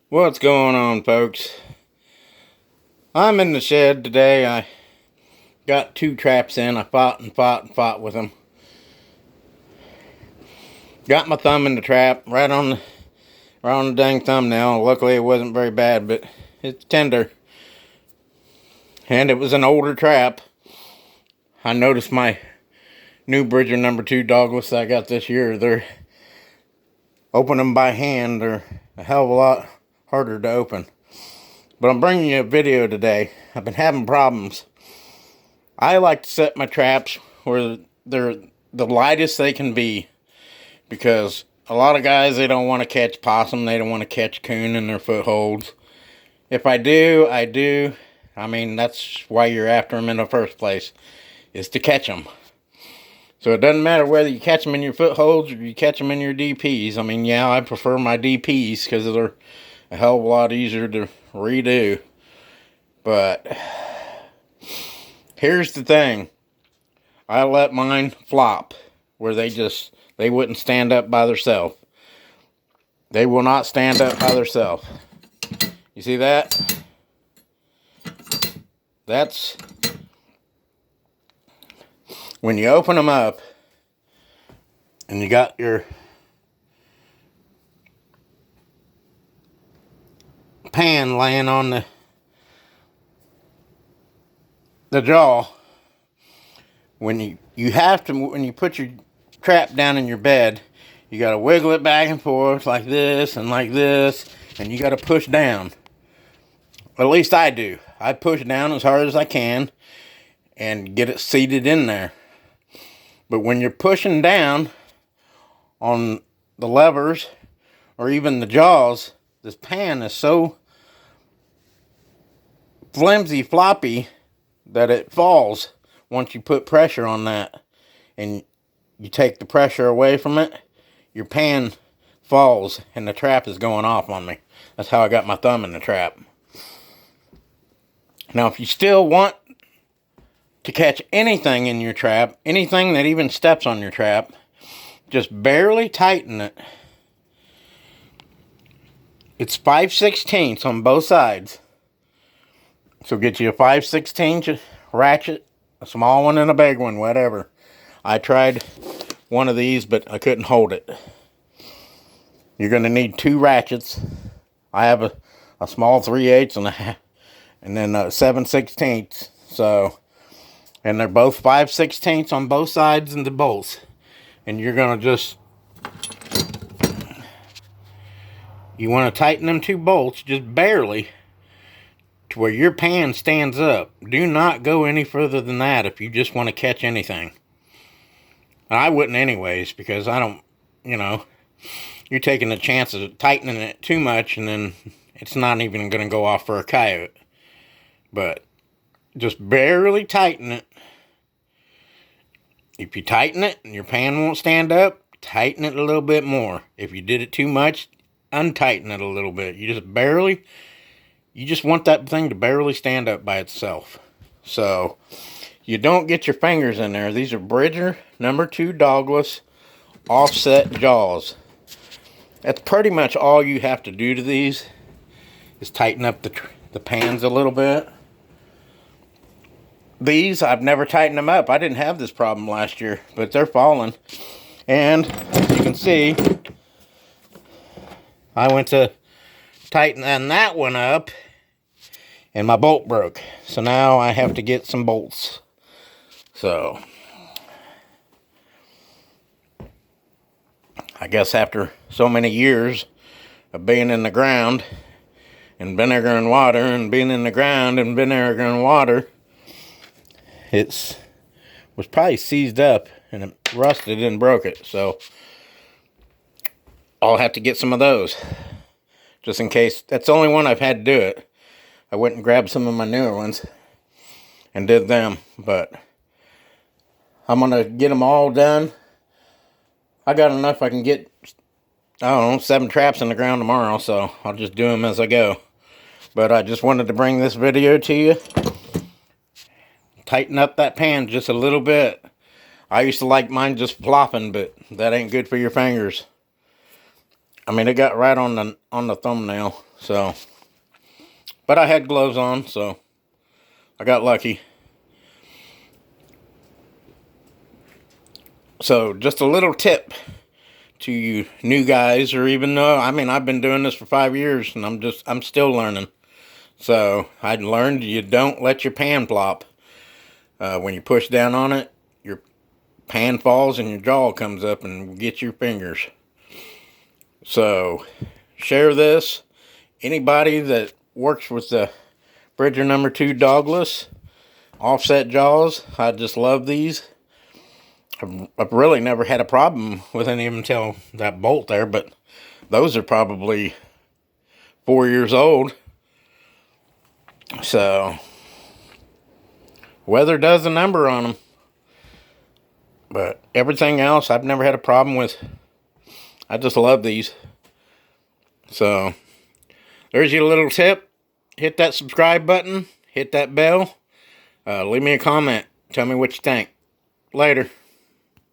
What's going on, folks? I'm in the shed today. I got 2 traps in. I fought with them. Got my thumb in the trap, right on the dang thumbnail. Luckily it wasn't very bad, but it's tender. And it was an older trap. I noticed my new Bridger number 2 dogless I got this year, they're open them by hand. They're a hell of a lot harder to open. But I'm bringing you a video today. I've been having problems. I like to set my traps where they're the lightest they can be, because a lot of guys, they don't want to catch possum, they don't want to catch coon in their footholds. If I do, I do. I mean, that's why you're after them in the first place, is to catch them. So it doesn't matter whether you catch them in your footholds or you catch them in your DPs. I mean, yeah, I prefer my DPs because they're a hell of a lot easier to redo. But here's the thing. I let mine flop where they wouldn't stand up by themselves. They will not stand up by themselves. You see that? That's when you open them up and you got your pan laying on the jaw. When you put your trap down in your bed, you got to wiggle it back and forth like this, and you got to push down. At least I do. I push down as hard as I can and get it seated in there. But when you're pushing down on the levers or even the jaws, this pan is so flimsy floppy that it falls once you put pressure on that. And you take the pressure away from it, your pan falls and the trap is going off on me. That's how I got my thumb in the trap. Now, if you still want to catch anything in your trap, anything that even steps on your trap, just barely tighten it. It's 5/16 on both sides. So get you a 5/16 ratchet, a small one and a big one, whatever. I tried one of these, but I couldn't hold it. You're going to need 2 ratchets. I have a small 3/8 and then a 7/16. So, and they're both 5/16 on both sides and the bolts. And you're going to you want to tighten them 2 bolts just barely to where your pan stands up. Do not go any further than that if you just want to catch anything. I wouldn't anyways, because I don't, you're taking the chance of tightening it too much and then it's not even going to go off for a coyote. But just barely tighten it. If you tighten it and your pan won't stand up, tighten it a little bit more. If you did it too much, untighten it a little bit. You just want that thing to barely stand up by itself. So you don't get your fingers in there. These are Bridger number 2 dogless offset jaws. That's pretty much all you have to do to these, is tighten up the pans a little bit. These, I've never tightened them up. I didn't have this problem last year, but they're falling. And as you can see, I went to tighten that one up and my bolt broke. So now I have to get some bolts. So I guess after so many years of being in the ground and vinegar and water and being in the ground and vinegar and water, it was probably seized up and it rusted and broke it. So I'll have to get some of those just in case. That's the only one I've had to do it. I went and grabbed some of my newer ones and did them, but I'm going to get them all done. I got enough I can get, 7 traps in the ground tomorrow, so I'll just do them as I go. But I just wanted to bring this video to you. Tighten up that pan just a little bit. I used to like mine just flopping, but that ain't good for your fingers. I mean, it got right on the thumbnail. So, but I had gloves on, so I got lucky. So, just a little tip to you new guys, or even though, I mean, I've been doing this for 5 years and I'm still learning. So, I learned you don't let your pan flop. When you push down on it, your pan falls and your jaw comes up and gets your fingers. So, share this. Anybody that works with the Bridger number 2 dogless offset jaws, I just love these. I've really never had a problem with any of them until that bolt there, but those are probably 4 years old. So, weather does a number on them. But everything else, I've never had a problem with. I just love these. So, there's your little tip. Hit that subscribe button. Hit that bell. Leave me a comment. Tell me what you think. Later.